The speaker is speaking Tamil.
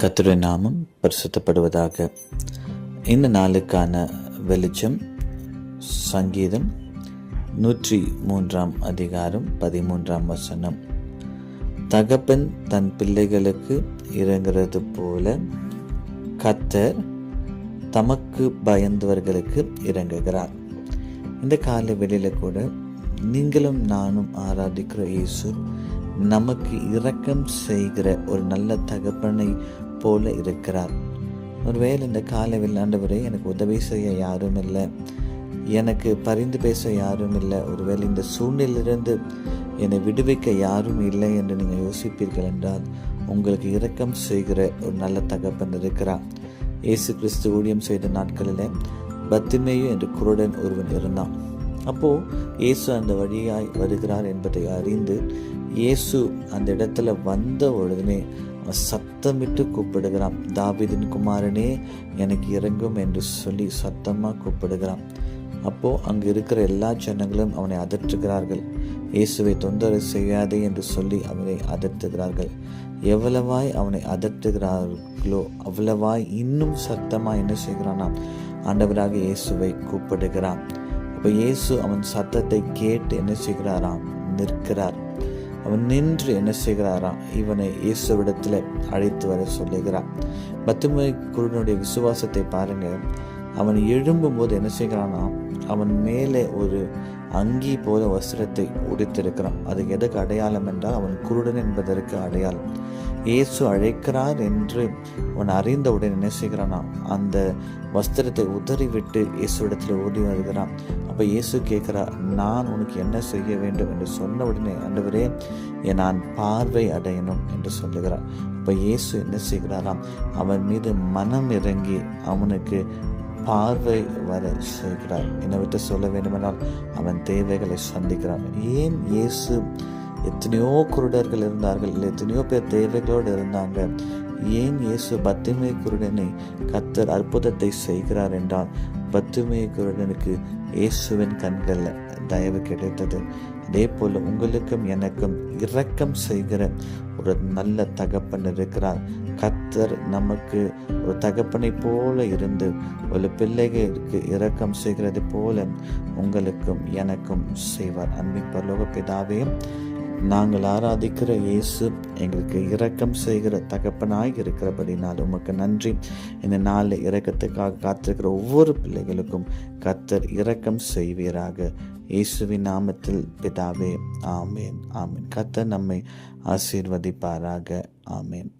கர்த்தருடைய நாமம் பரிசுத்தப்படுவதாக. இந்த நாளுக்கான வெளிச்சம் சங்கீதம் 103 அதிகாரம் 13 தகப்பன் தன் பிள்ளைகளுக்கு இறங்குறது போல கர்த்தர் தமக்கு பயந்தவர்களுக்கு இறங்குகிறார். இந்த காலை வெளியில கூட நீங்களும் நானும் ஆராதிக்கிற இயேசு நமக்கு இரக்கம் செய்கிற ஒரு நல்ல தகப்பனை போல இருக்கிறார். ஒருவேளை இந்த காலையில் ஆண்டவரே எனக்கு உதவி செய்ய யாரும் இல்லை, எனக்கு பரிந்து பேச யாரும் இல்லை, ஒருவேளை இந்த சூழ்நிலையிலிருந்து என்னை விடுவிக்க யாரும் இல்லை என்று நீங்கள் யோசிப்பீர்கள் என்றால் உங்களுக்கு இரக்கம் செய்கிற ஒரு நல்ல தகப்பன் இருக்கிறார். இயேசு கிறிஸ்து ஊழியம் செய்த நாட்களில் பத்திமேயு என்று குருடன் ஒருவன் இருந்தான். அப்போது இயேசு அந்த வழியாய் வருகிறார் என்பதை அறிந்து இயேசு அந்த இடத்துல வந்த உடனே சத்தமிட்டு கூப்பிடுகிறான், தாவீதின் குமாரனே எனக்கு இறங்கும் என்று சொல்லி சத்தமாக கூப்பிடுகிறான். அப்போது அங்கு இருக்கிற எல்லா ஜனங்களும் அவனை அதற்றுகிறார்கள். இயேசுவை தொந்தரவு செய்யாதே என்று சொல்லி அவனை அதட்டுகிறார்கள். எவ்வளவாய் அவனை அதட்டுகிறார்களோ அவ்வளவாய் இன்னும் சத்தமாக என்ன செய்கிறானா ஆண்டவராக இயேசுவை கூப்பிடுகிறான். அப்போ இயேசு அவன் சத்தத்தை கேட்டு என்ன செய்கிறாராம், நிற்கிறார். அவன் நின்று என்ன செய்கிறாராம், இவனை இயேசுவிடத்தில் அழைத்து வர சொல்லுகிறான். பத்திமேயு குருடனுடைய விசுவாசத்தை பாருங்க. அவன் எழும்பும் போது என்ன செய்கிறானா, அவன் மேலே ஒரு அங்கி போல வஸ்திரத்தை உடுத்திருக்கிறான். அது எதுக்கு அடையாளம் என்றால் அவன் குருடன் என்பதற்கு அடையாளம். இயேசு அழைக்கிறார் என்று அவன் அறிந்தவுடன் என்ன செய்கிறானா, அந்த வஸ்திரத்தை உதறிவிட்டு இயேசுவிடத்தில் ஓடி வருகிறான். அப்போ இயேசு கேட்கிறார், நான் உனக்கு என்ன செய்ய வேண்டும் என்று சொன்ன உடனே ஆண்டவரே நான் பார்வை அடையணும் என்று சொல்லுகிறார். அப்போ இயேசு என்ன செய்கிறாராம், அவன் மீது மனம் இறங்கி அவனுக்கு பார்வை வர செய்கிறார். என்னை விட்டு சொல்ல வேண்டுமென்றால் அவன் தேவைகளை சந்திக்கிறான். ஏன் இயேசு, எத்தனையோ குருடர்கள் இருந்தார்கள், இல்லை எத்தனையோ பேர் தேவைகளோடு இருந்தாங்க, ஏன் இயேசு பத்திமேயு குருடனை கர்த்தர் அற்புதத்தை செய்கிறார் என்றால் பத்திமேயு குருடனுக்கு இயேசுவின் கண்களில் தயவு கிடைத்தது. அதே போல உங்களுக்கும் எனக்கும் இரக்கம் செய்கிற ஒரு நல்ல தகப்பன் இருக்கிறார். கர்த்தர் நமக்கு ஒரு தகப்பனை போல இருந்து ஒரு பிள்ளைகளுக்கு இரக்கம் செய்கிறது போல உங்களுக்கும் எனக்கும் செய்வார். அன்பின் பரலோக பிதாவே, நாங்கள் ஆராதிக்கிற இயேசு எங்களுக்கு இரக்கம் செய்கிற தகப்பனாய் இருக்கிறபடினால் உமக்கு நன்றி. இந்த நாளில் இரக்கத்துக்காக காத்திருக்கிற ஒவ்வொரு பிள்ளைகளுக்கும் கர்த்தர் இரக்கம் செய்வீராக. இயேசுவின் நாமத்தில் பிதாவே, ஆமேன் ஆமேன். கர்த்தர் நம்மை ஆசீர்வதிப்பாராக. ஆமேன்.